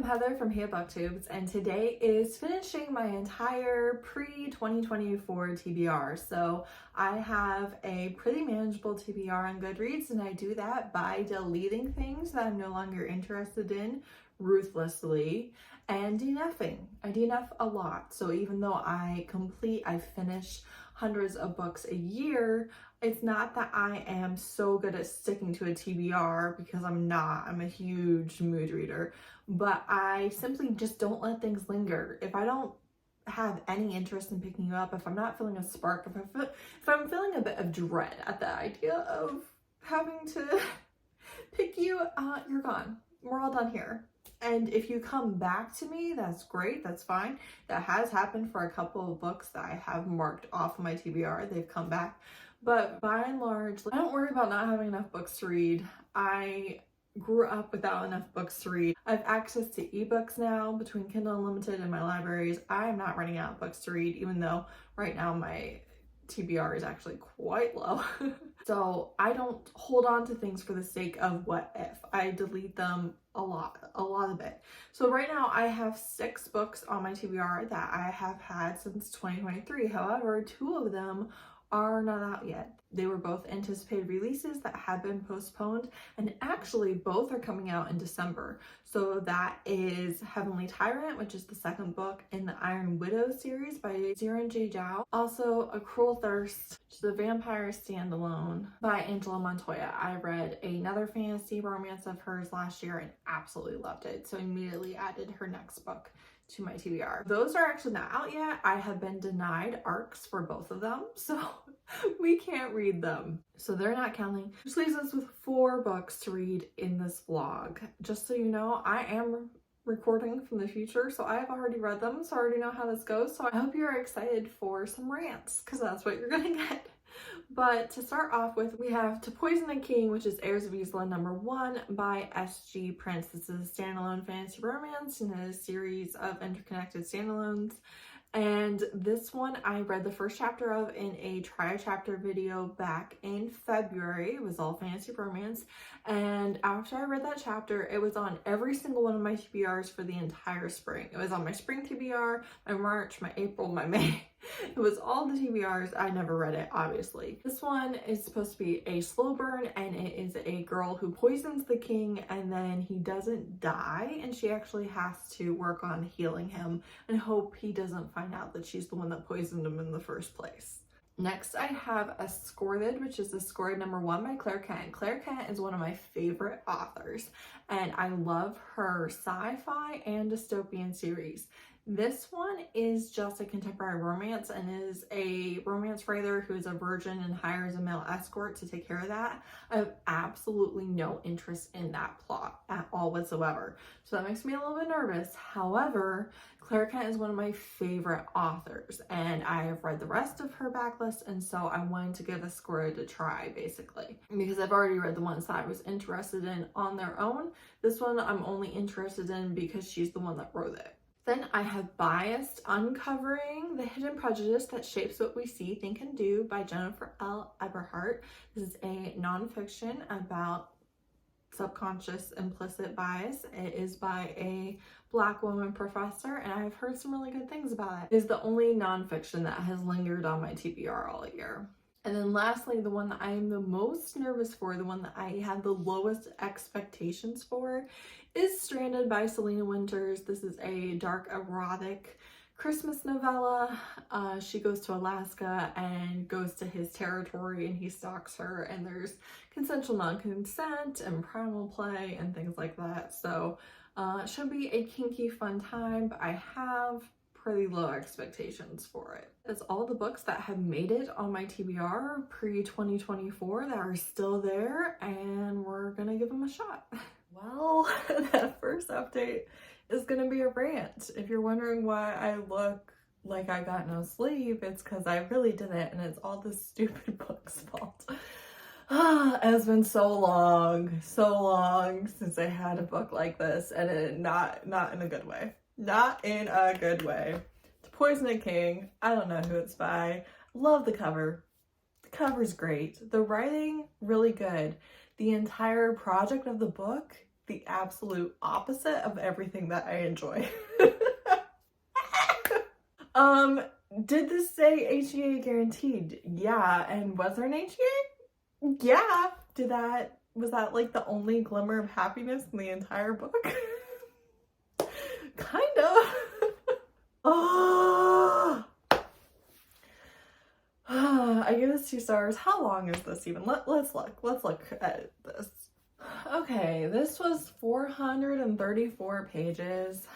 I'm Heather from booktubes, and today is finishing my entire pre-2024 TBR. So I have a pretty manageable TBR on Goodreads, and I do that by deleting things that I'm no longer interested in ruthlessly and DNFing. I DNF a lot. So even though I finish hundreds of books a year, it's not that I am so good at sticking to a TBR, because I'm not. I'm a huge mood reader, but I simply just don't let things linger. If I don't have any interest in picking you up, if I'm not feeling a spark, if I'm feeling a bit of dread at the idea of having to pick you, you're gone. We're all done here. And if you come back to me, that's great, that's fine. That has happened for a couple of books that I have marked off my TBR. They've come back. But by and large, I don't worry about not having enough books to read. I grew up without enough books to read. I have access to ebooks now between Kindle Unlimited and my libraries. I am not running out of books to read, even though right now my TBR is actually quite low. So I don't hold on to things for the sake of what if. I delete them a lot of it. So right now I have 6 books on my TBR that I have had since 2023. However, 2 of them are not out yet. They were both anticipated releases that have been postponed, and actually both are coming out in December. So that is Heavenly Tyrant, which is the 2nd book in the Iron Widow series by Ziran J. Zhao. Also A Cruel Thirst, which is a vampire standalone by Angela Montoya. I read another fantasy romance of hers last year and absolutely loved it, so immediately added her next book to my TBR. Those are actually not out yet. I have been denied ARCs for both of them, so we can't read them. So they're not counting. Which leaves us with 4 books to read in this vlog. Just so you know, I am recording from the future, so I have already read them, so I already know how this goes. So I hope you're excited for some rants, because that's what you're gonna get. But to start off with, we have To Poison the King, which is Heirs of Isla #1 by S.G. Prince. This is a standalone fantasy romance in a series of interconnected standalones. And this one I read the first chapter of in a try chapter video back in February. It was all fantasy romance. And after I read that chapter, it was on every single one of my TBRs for the entire spring. It was on my spring TBR, my March, my April, my May. It was all the TBRs. I never read it, obviously. This one is supposed to be a slow burn, and it is a girl who poisons the king, and then he doesn't die, and she actually has to work on healing him and hope he doesn't find out that she's the one that poisoned him in the first place. Next, I have Escorted, which is Escorted #1 by Claire Kent. Claire Kent is one of my favorite authors, and I love her sci-fi and dystopian series. This one is just a contemporary romance and is a romance writer who is a virgin and hires a male escort to take care of that. I have absolutely no interest in that plot at all whatsoever. So that makes me a little bit nervous. However, Claire Kent is one of my favorite authors, and I have read the rest of her backlist, and so I wanted to give Escorted a try, basically. Because I've already read the ones that I was interested in on their own. This one I'm only interested in because she's the one that wrote it. Then I have Biased, Uncovering the Hidden Prejudice That Shapes What We See, Think, and Do by Jennifer L. Eberhardt. This is a nonfiction about subconscious implicit bias. It is by a Black woman professor, and I've heard some really good things about it. It is the only nonfiction that has lingered on my TBR all year. And then lastly, the one that I am the most nervous for, the one that I had the lowest expectations for, is Stranded by Selena Winters. This is a dark erotic Christmas novella. She goes to Alaska and goes to his territory, and he stalks her, and there's consensual non-consent and primal play and things like that. So it should be a kinky fun time, but I have pretty low expectations for it. That's all the books that have made it on my TBR pre-2024 that are still there, and we're gonna give them a shot. Well, that first update is gonna be a rant. If you're wondering why I look like I got no sleep, it's because I really didn't, and it's all this stupid book's fault. It has been so long since I had a book like this, and not in a good way. Not in a good way. To Poison the King, I don't know who it's by. Love the cover. The cover's great. The writing, really good. The entire project of the book, the absolute opposite of everything that I enjoy. Did this say HEA guaranteed? Yeah. And was there an HEA? Yeah. Was that like the only glimmer of happiness in the entire book? Kind of. Oh. I give this 2 stars. How long is this even? Let's look at this. Okay, this was 434 pages.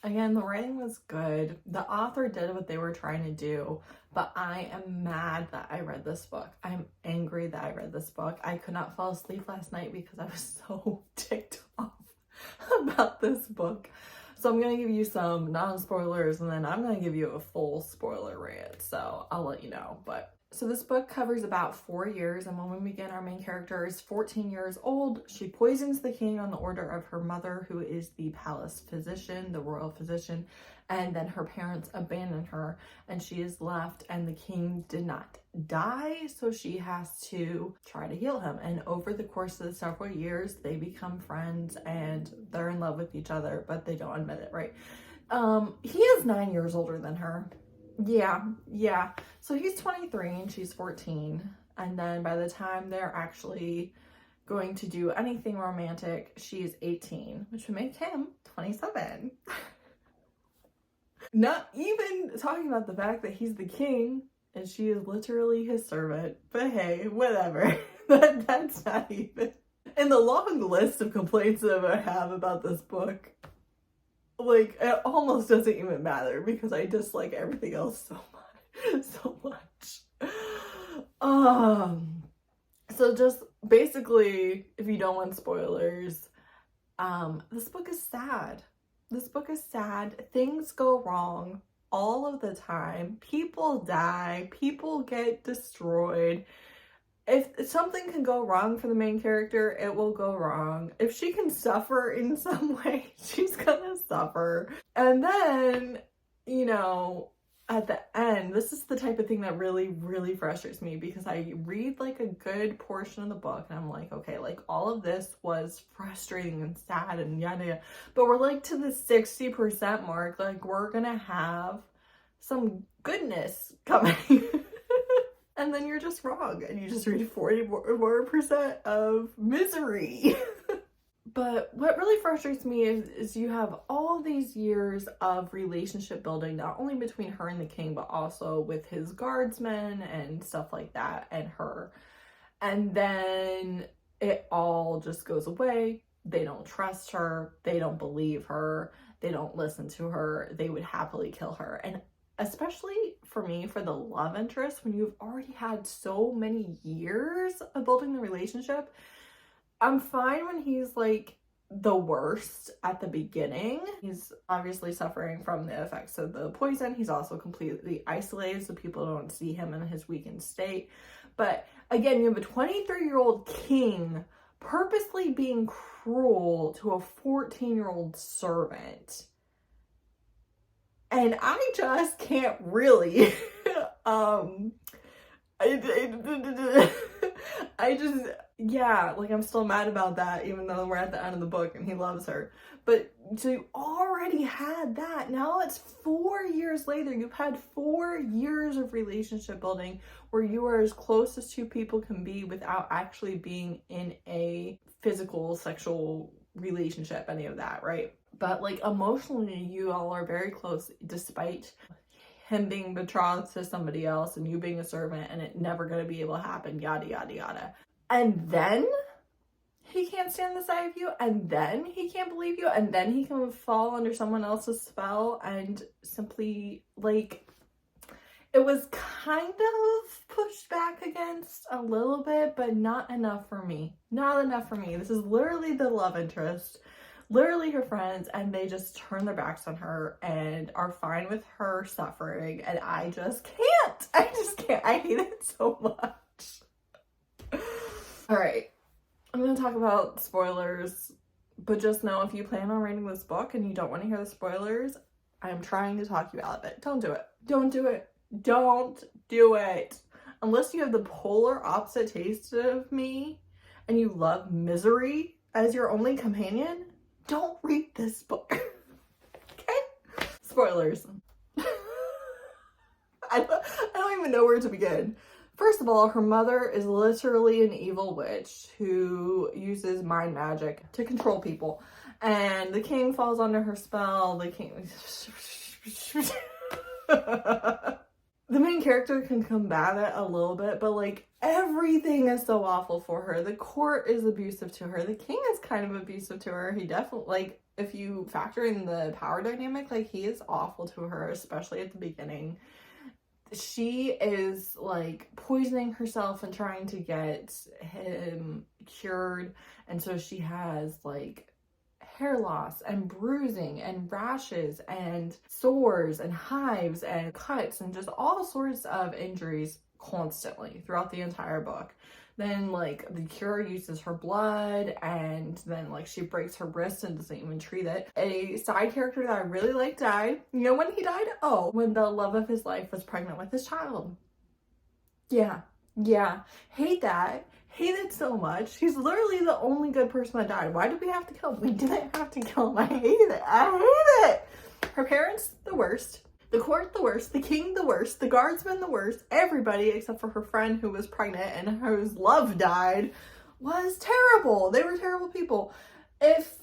Again, the writing was good. The author did what they were trying to do, but I am mad that I read this book. I'm angry that I read this book. I could not fall asleep last night because I was so ticked off about this book. So I'm going to give you some non-spoilers, and then I'm going to give you a full spoiler rant. So I'll let you know. So this book covers about 4 years, and when we begin, our main character is 14 years old. She poisons the king on the order of her mother, who is the palace physician, the royal physician, and then her parents abandon her, and she is left, and the king did not die, so she has to try to heal him. And over the course of the several years, they become friends, and they're in love with each other, but they don't admit it, right? He is 9 years older than her. Yeah. So he's 23 and she's 14. And then by the time they're actually going to do anything romantic, she's 18, which would make him 27. Not even talking about the fact that he's the king and she is literally his servant. But hey, whatever. That's not even. And the long list of complaints that I have about this book, like, it almost doesn't even matter because I dislike everything else so much. So just basically, if you don't want spoilers, this book is sad. This book is sad. Things go wrong all of the time. People die. People get destroyed. If something can go wrong for the main character, it will go wrong. If she can suffer in some way, she's gonna suffer. And then, you know, at the end, this is the type of thing that really, really frustrates me because I read like a good portion of the book and I'm like, okay, like all of this was frustrating and sad and yada yada. But we're like to the 60% mark, like we're gonna have some goodness coming. And then you're just wrong and you just read 40% of misery. But what really frustrates me is you have all these years of relationship building, not only between her and the king, but also with his guardsmen and stuff like that and her. And then it all just goes away. They don't trust her. They don't believe her. They don't listen to her. They would happily kill her. And especially for me, for the love interest, when you've already had so many years of building the relationship, I'm fine when he's like the worst at the beginning. He's obviously suffering from the effects of the poison. He's also completely isolated, so people don't see him in his weakened state. But again, you have a 23-year-old king purposely being cruel to a 14-year-old servant. And I just can't really, I'm still mad about that, even though we're at the end of the book and he loves her. But so you already had that. Now it's 4 years later. You've had 4 years of relationship building where you are as close as two people can be without actually being in a physical, sexual relationship, any of that, right? But like emotionally, you all are very close despite him being betrothed to somebody else and you being a servant and it never going to be able to happen, yada, yada, yada. And then he can't stand the sight of you, and then he can't believe you, and then he can fall under someone else's spell and simply, like, it was kind of pushed back against a little bit, but not enough for me. Not enough for me. This is literally the love interest, literally her friends, and they just turn their backs on her and are fine with her suffering, and I just can't. I hate it so much. All right, I'm gonna talk about spoilers, but just know if you plan on reading this book and you don't want to hear the spoilers, I'm trying to talk you out of it. Don't do it. Don't do it. Don't do it. Unless you have the polar opposite taste of me and you love misery, as your only companion, don't read this book. Okay? Spoilers. I don't even know where to begin. First of all, her mother is literally an evil witch who uses mind magic to control people. And the king falls under her spell. The king... The main character can combat it a little bit, but like everything is so awful for her. The court is abusive to her. The king is kind of abusive to her. He definitely, like, if you factor in the power dynamic, like, he is awful to her, especially at the beginning. She is like poisoning herself and trying to get him cured, and so she has like hair loss and bruising and rashes and sores and hives and cuts and just all sorts of injuries constantly throughout the entire book. Then like the cure uses her blood, and then like she breaks her wrist and doesn't even treat it. A side character that I really like died. You know when he died? Oh, when the love of his life was pregnant with his child. Yeah. Hate that. Hate it so much. He's literally the only good person that died. Why did we have to kill him? We didn't have to kill him. I hated it. I hate it. Her parents, the worst. The court, the worst. The king, the worst. The guardsmen, the worst. Everybody except for her friend who was pregnant and whose love died was terrible. They were terrible people. If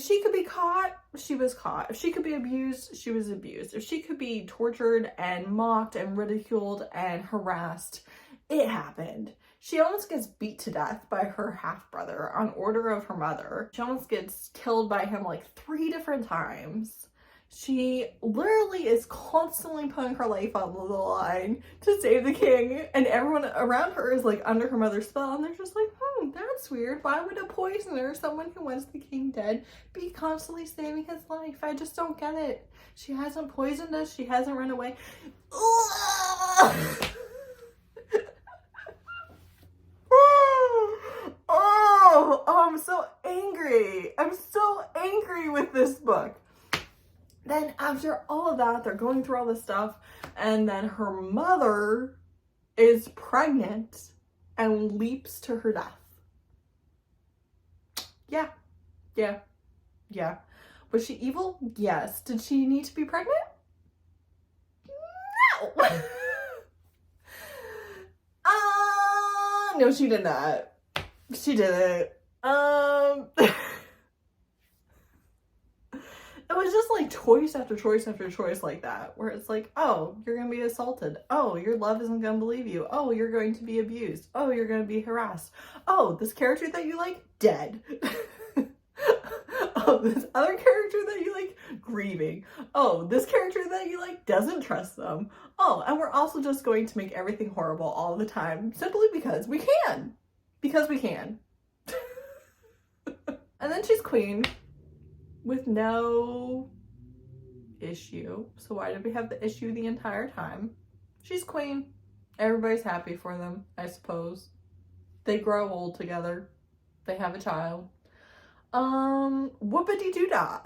she could be caught, she was caught. If she could be abused, she was abused. If she could be tortured and mocked and ridiculed and harassed, it happened. She almost gets beat to death by her half-brother on order of her mother. She almost gets killed by him like 3 different times. She literally is constantly putting her life on the line to save the king, and everyone around her is like under her mother's spell, and they're just like, that's weird. Why would a poisoner, someone who wants the king dead, be constantly saving his life? I just don't get it. She hasn't poisoned us. She hasn't run away. I'm so angry. I'm so angry with this book. Then after all of that, they're going through all this stuff, and then her mother is pregnant and leaps to her death. Yeah. Was she evil? Yes. Did she need to be pregnant? No. No, she did not. She didn't. It was just like choice after choice after choice like that, where it's like, oh, you're gonna be assaulted. Oh, your love isn't gonna believe you. Oh, you're going to be abused. Oh, you're gonna be harassed. Oh, this character that you like, dead. Oh, this other character that you like, grieving. Oh, this character that you like doesn't trust them. Oh, and we're also just going to make everything horrible all the time, simply because we can. Because we can. And then she's queen with no issue. So why did we have the issue the entire time? She's queen. Everybody's happy for them, I suppose. They grow old together. They have a child. Whoopity-doo-dah.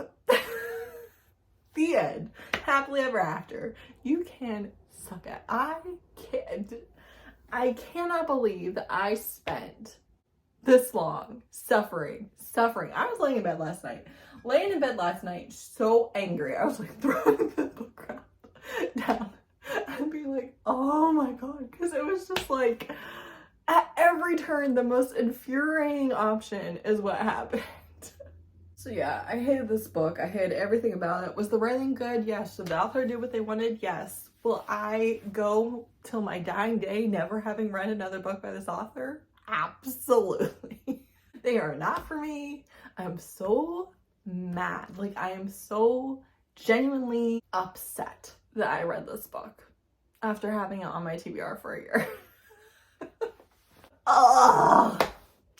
The end. Happily ever after. You can suck it. I cannot believe that I spent this long suffering. I was laying in bed last night so angry. I was like throwing the book down and being like, oh my god, because it was just like at every turn the most infuriating option is what happened. So yeah, I hated this book. I hated everything about it. Was the writing good? Yes. Did the author do what they wanted? Yes. Will I go till my dying day never having read another book by this author? Absolutely. They are not for me. I'm so mad. Like, I am so genuinely upset that I read this book after having it on my TBR for a year. Ugh.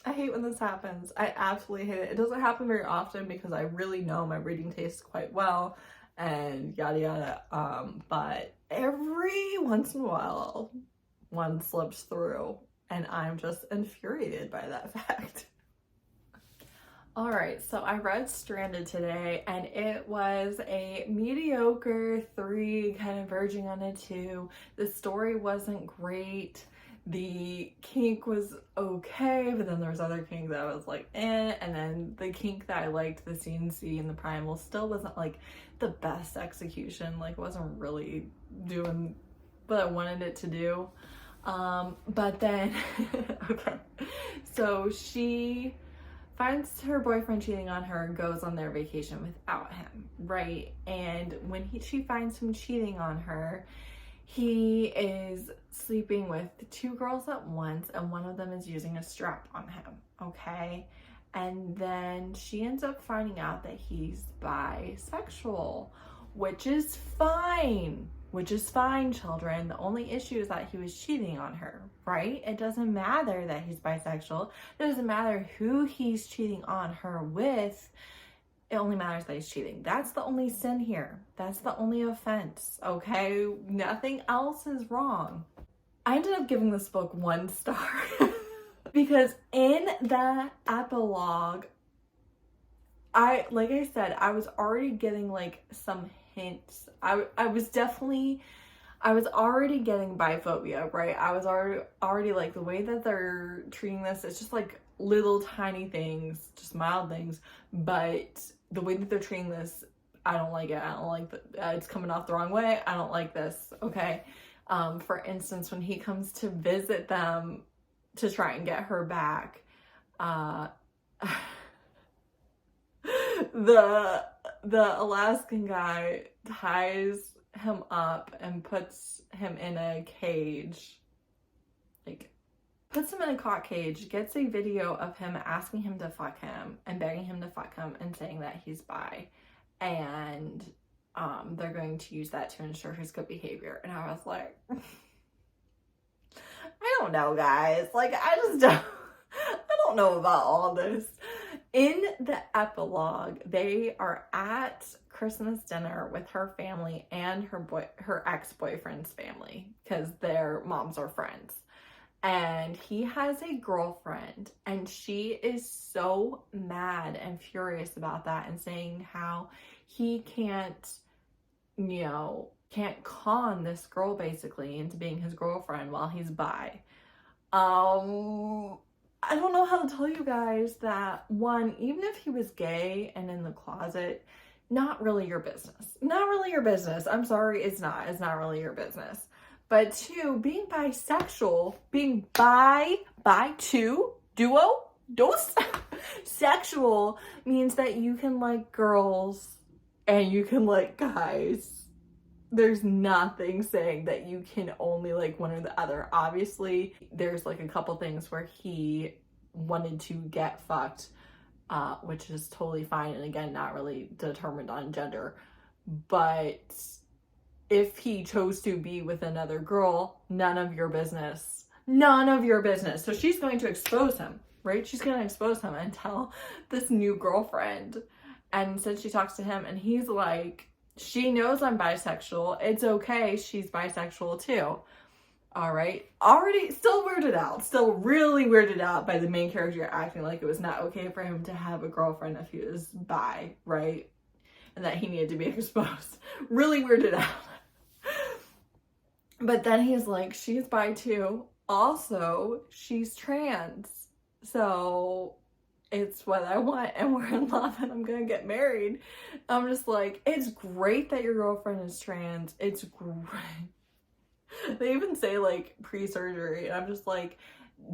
I hate when this happens. I absolutely hate it. It doesn't happen very often because I really know my reading tastes quite well and yada yada. But every once in a while, one slips through and I'm just infuriated by that fact. Alright, so I read Stranded today and it was a mediocre 3, kind of verging on a 2. The story wasn't great. the kink was okay, but then there was other kink that I was like, eh. And then the kink that I liked, the CNC and the primal, still wasn't like the best execution. Like, it wasn't really doing what I wanted it to do. But then, okay, so she finds her boyfriend cheating on her and goes on their vacation without him, right? And when she finds him cheating on her, he is sleeping with 2 girls at once, and one of them is using a strap on him, okay? And then she ends up finding out that he's bisexual, which is fine. Which is fine, children. The only issue is that he was cheating on her, right? It doesn't matter that he's bisexual. It doesn't matter who he's cheating on her with. It only matters that he's cheating. That's the only sin here. That's the only offense, okay? Nothing else is wrong. I ended up giving this book 1 star because in the epilogue, like I said, I was already getting like some hints. I was already getting biphobia, right? I was already like, the way that they're treating this, it's just like little tiny things, just mild things, but the way that they're treating this, I don't like it. I don't like that. It's coming off the wrong way. I don't like this, okay? For instance, when he comes to visit them to try and get her back, the Alaskan guy ties him up and puts him in a cage, like puts him in a caught cage, gets a video of him asking him to fuck him and begging him to fuck him and saying that he's bi, and they're going to use that to ensure his good behavior. And I was like, I don't know, guys, like I don't know about all this. In the epilogue, they are at Christmas dinner with her family and her ex-boyfriend's family, because their moms are friends. And he has a girlfriend, and she is so mad and furious about that, and saying how he can't con this girl basically into being his girlfriend while he's bi. I don't know how to tell you guys that, 1, even if he was gay and in the closet, not really your business. Not really your business. I'm sorry, it's not. It's not really your business. But 2, being bisexual, being sexual means that you can like girls and you can like guys. There's nothing saying that you can only like one or the other. Obviously, there's like a couple things where he wanted to get fucked, which is totally fine. And again, not really determined on gender. But if he chose to be with another girl, none of your business. None of your business. So she's going to expose him, right? She's going to expose him and tell this new girlfriend. And since she talks to him and he's like, she knows I'm bisexual. It's okay. She's bisexual too. All right. Already still weirded out. Still really weirded out by the main character acting like it was not okay for him to have a girlfriend if he was bi, right? And that he needed to be exposed. Really weirded out. But then he's like, she's bi too. Also, she's trans. So it's what I want, and we're in love, and I'm gonna get married. I'm just like, it's great that your girlfriend is trans. It's great. They even say like pre-surgery, and I'm just like,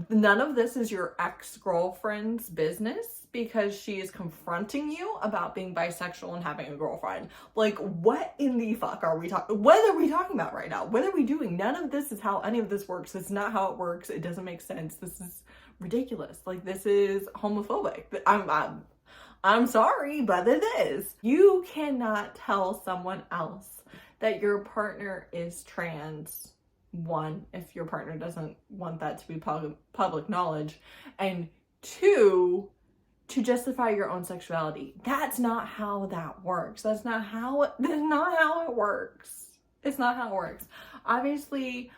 none of this is your ex-girlfriend's business, because she is confronting you about being bisexual and having a girlfriend. Like, what in the fuck are we talking? What are we talking about right now? What are we doing? None of this is how any of this works. It's not how it works. It doesn't make sense. This is ridiculous. Like, this is homophobic. I'm sorry, but it is. You cannot tell someone else that your partner is trans. 1, if your partner doesn't want that to be public knowledge, and 2, to justify your own sexuality. That's not how that works. That's not how it works. It's not how it works. Obviously,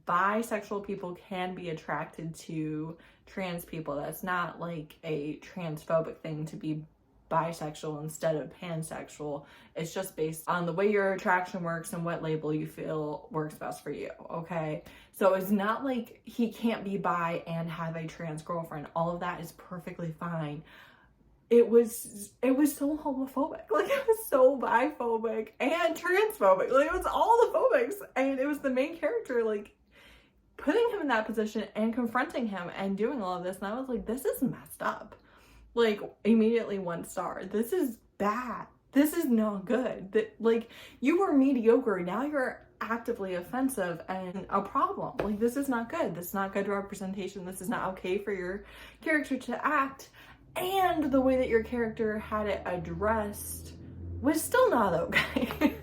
bisexual people can be attracted to trans people. That's not like a transphobic thing to be bisexual instead of pansexual. It's just based on the way your attraction works and what label you feel works best for you, okay? So it's not like he can't be bi and have a trans girlfriend. All of that is perfectly fine. It was so homophobic. Like, it was so biphobic and transphobic. Like, it was all the phobics, and it was the main character, like, putting him in that position and confronting him and doing all of this. And I was like, this is messed up. Like, immediately 1 star. This is bad. This is not good. That, like, you were mediocre. Now you're actively offensive and a problem. Like, this is not good. This is not good representation. This is not okay for your character to act. And the way that your character had it addressed was still not okay.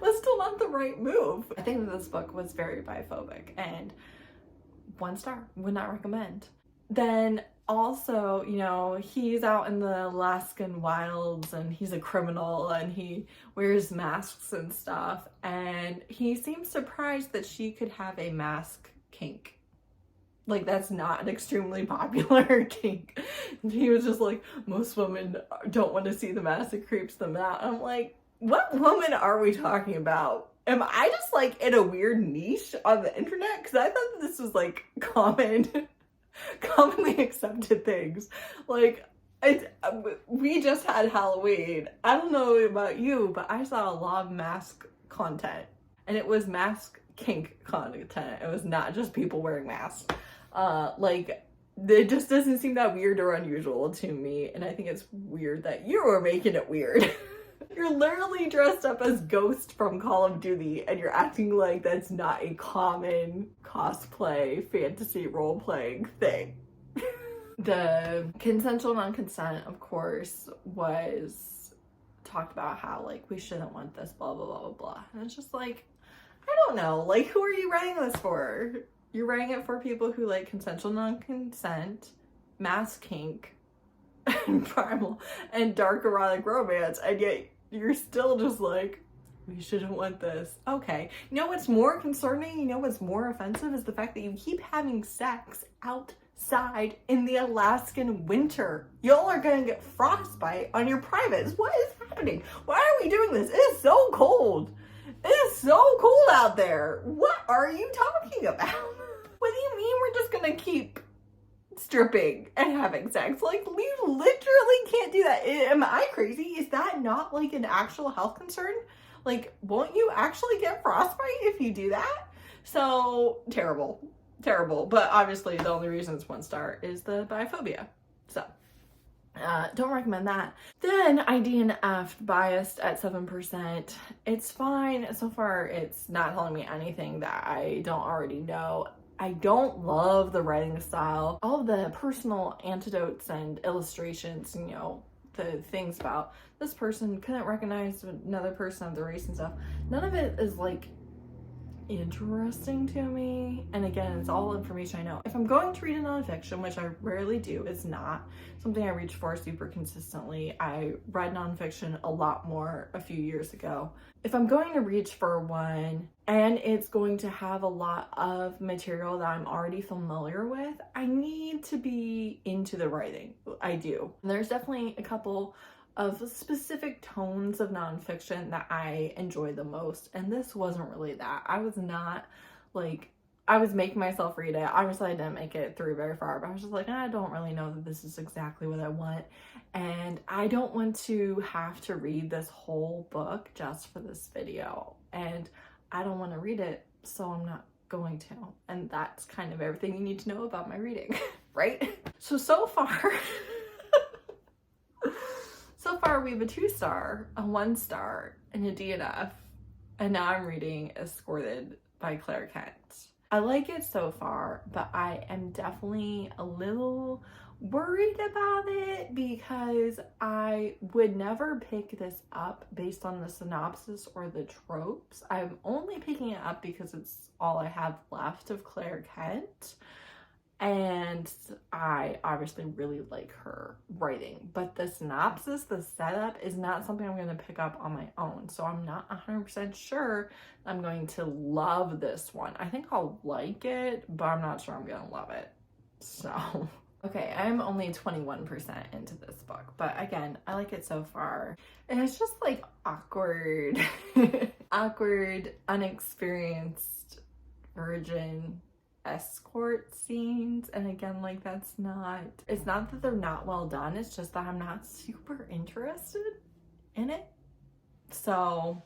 Was still not the right move. I think that this book was very biphobic, and 1 star, would not recommend. Then also, you know, he's out in the Alaskan wilds and he's a criminal and he wears masks and stuff, and he seems surprised that she could have a mask kink. Like, that's not an extremely popular kink. He was just like, most women don't want to see the mask, it creeps them out. I'm like, what woman are we talking about? Am I just like in a weird niche on the internet? Because I thought that this was like commonly accepted things. Like, we just had Halloween. I don't know about you, but I saw a lot of mask content, and it was mask kink content. It was not just people wearing masks. Like, it just doesn't seem that weird or unusual to me, and I think it's weird that you were making it weird. You're literally dressed up as Ghost from Call of Duty, and you're acting like that's not a common cosplay, fantasy role-playing thing. The consensual non-consent, of course, was talked about how, like, we shouldn't want this, blah, blah, blah, blah, blah. And it's just like, I don't know. Like, who are you writing this for? You're writing it for people who like consensual non-consent, mass kink, and primal, and dark erotic romance, and yet you're still just like, we shouldn't want this. Okay. You know what's more concerning? You know what's more offensive is the fact that you keep having sex outside in the Alaskan winter. Y'all are gonna get frostbite on your privates. What is happening? Why are we doing this? It is so cold. It is so cold out there. What are you talking about? What do you mean we're just gonna keep stripping and having sex? Like, we literally can't do that. Am I crazy? Is that not like an actual health concern? Like, won't you actually get frostbite if you do that? So, terrible. Terrible. But obviously the only reason it's 1 star is the biphobia. So, don't recommend that. Then I DNF'd Biased at 7%. It's fine. So far, it's not telling me anything that I don't already know. I don't love the writing style. All of the personal anecdotes and illustrations, you know, the things about this person couldn't recognize another person of the race and stuff. None of it is like interesting to me. And again, it's all information I know. If I'm going to read a nonfiction, which I rarely do, it's not something I reach for super consistently. I read nonfiction a lot more a few years ago. If I'm going to reach for one and it's going to have a lot of material that I'm already familiar with, I need to be into the writing. I do. And there's definitely a couple of specific tones of nonfiction that I enjoy the most, and this wasn't really that. I was not like, I was making myself read it. Obviously I didn't make it through very far, but I was just like, I don't really know that this is exactly what I want, and I don't want to have to read this whole book just for this video, and I don't want to read it, so I'm not going to. And that's kind of everything you need to know about my reading, right? So far so far we have a 2 star, a 1 star, and a DNF, and now I'm reading Escorted by Claire Kent. I like it so far, but I am definitely a little worried about it because I would never pick this up based on the synopsis or the tropes. I'm only picking it up because it's all I have left of Claire Kent. And I obviously really like her writing, but the synopsis, the setup is not something I'm going to pick up on my own. So I'm not 100% sure I'm going to love this one. I think I'll like it, but I'm not sure I'm going to love it. So Okay, I'm only 21% into this book, but again, I like it so far. And it's just like awkward, awkward, unexperienced virgin escort scenes. And again, like it's not that they're not well done, it's just that I'm not super interested in it. So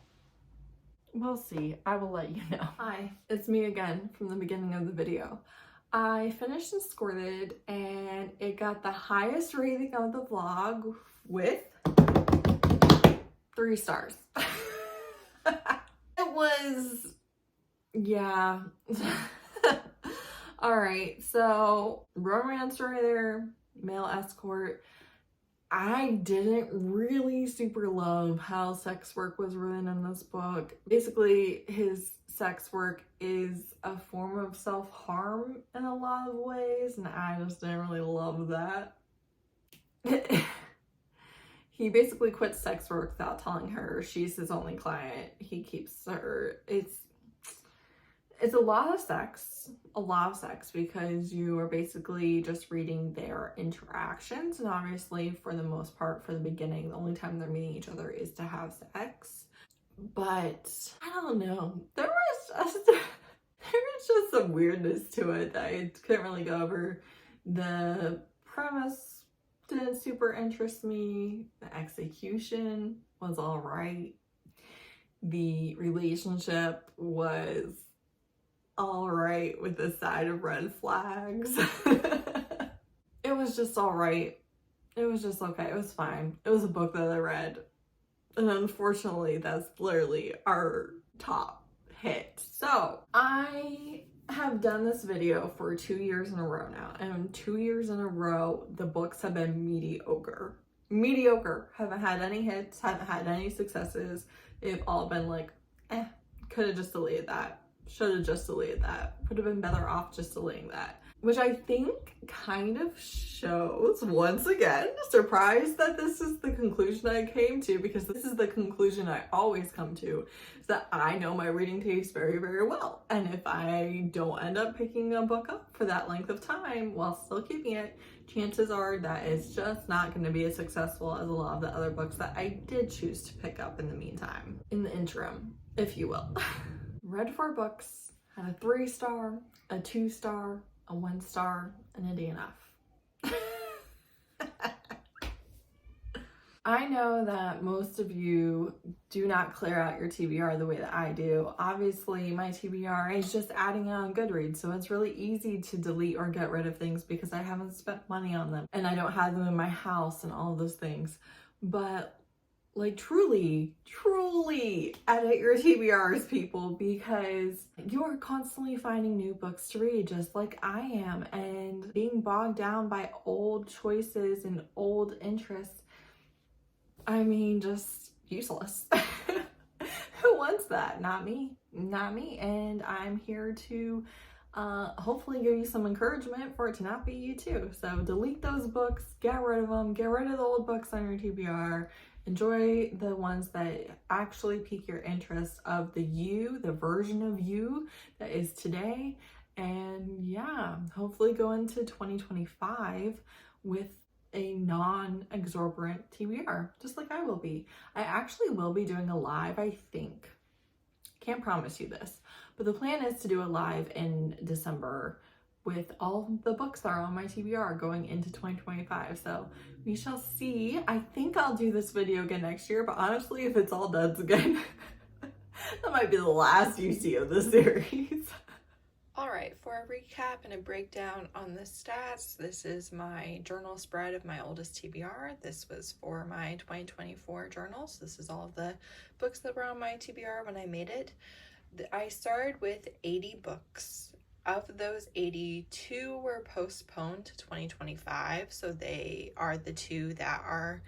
we'll see. I will let you know. Hi, it's me again from the beginning of the video. I finished and scored and it got the highest rating of the vlog with 3 stars. It was, yeah. All right, so romance writer, male escort. I didn't really super love how sex work was written in this book. Basically, his sex work is a form of self-harm in a lot of ways, and I just didn't really love that. He basically quits sex work without telling her she's his only client. He keeps her. It's a lot of sex because you are basically just reading their interactions, and obviously for the most part, for the beginning, the only time they're meeting each other is to have sex. But I don't know, there was just some weirdness to it that I couldn't really go over. The premise didn't super interest me. The execution was all right. The relationship was all right with a side of red flags. It was just all right. It was just okay. It was fine. It was a book that I read. And unfortunately, that's literally our top hit. So I have done this video for 2 years in a row now. And 2 years in a row, the books have been mediocre. Mediocre. Haven't had any hits, haven't had any successes. They've all been like, could have just deleted that. Should have just deleted that. Would have been better off just deleting that. Which I think kind of shows, once again, surprised that this is the conclusion I came to, because this is the conclusion I always come to, is that I know my reading taste very, very well. And if I don't end up picking a book up for that length of time while still keeping it, chances are that it's just not going to be as successful as a lot of the other books that I did choose to pick up in the meantime, in the interim, if you will. Read 4 books, had a 3-star, a 2-star, a 1-star, and a DNF. I know that most of you do not clear out your TBR the way that I do. Obviously, my TBR is just adding on Goodreads, so it's really easy to delete or get rid of things because I haven't spent money on them and I don't have them in my house and all of those things. But like truly edit your TBRs, people, because you are constantly finding new books to read, just like I am, and being bogged down by old choices and old interests. I mean, just useless. Who wants that? Not me. Not me. And I'm here to hopefully give you some encouragement for it to not be you too. So delete those books, get rid of them, get rid of the old books on your TBR. Enjoy the ones that actually pique your interest of the version of you that is today. And yeah, hopefully go into 2025 with a non-exorbitant TBR, just like I will be. I actually will be doing a live, I think. Can't promise you this, but the plan is to do a live in December with all the books that are on my TBR going into 2025. So we shall see. I think I'll do this video again next year, but honestly, if it's all duds again, that might be the last you see of the series. All right, for a recap and a breakdown on the stats, this is my journal spread of my oldest TBR. This was for my 2024 journals. This is all of the books that were on my TBR when I made it. I started with 80 books. Of those 82 were postponed to 2025, so they are the 2 that are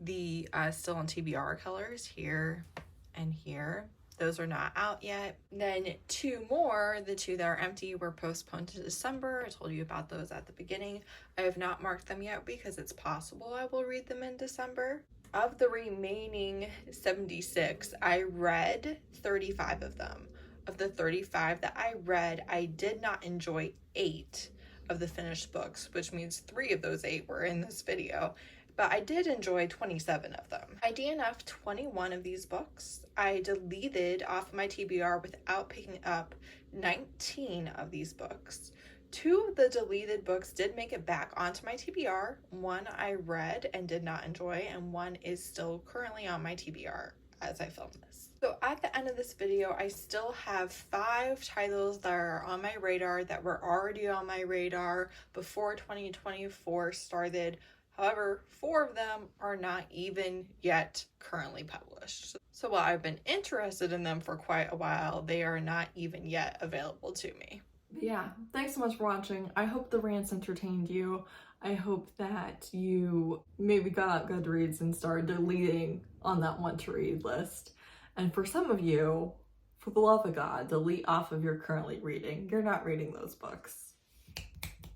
the still on TBR colors, here and here. Those are not out yet. Then 2 more, the 2 that are empty, were postponed to December. I told you about those at the beginning. I have not marked them yet because it's possible I will read them in December. Of the remaining 76, I read 35 of them. Of the 35 that I read, I did not enjoy 8 of the finished books, which means 3 of those 8 were in this video, but I did enjoy 27 of them. I DNF'd 21 of these books. I deleted off my TBR without picking up 19 of these books. 2 of the deleted books did make it back onto my TBR. 1 I read and did not enjoy, and 1 is still currently on my TBR as I film this. So at the end of this video, I still have 5 titles that are on my radar that were already on my radar before 2024 started. However, 4 of them are not even yet currently published. So while I've been interested in them for quite a while, they are not even yet available to me. Yeah, thanks so much for watching. I hope the rants entertained you. I hope that you maybe got out Goodreads and started deleting on that want to read list. And for some of you, for the love of God, delete off of your currently reading. You're not reading those books.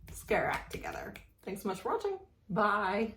Let's get our act together. Thanks so much for watching. Bye.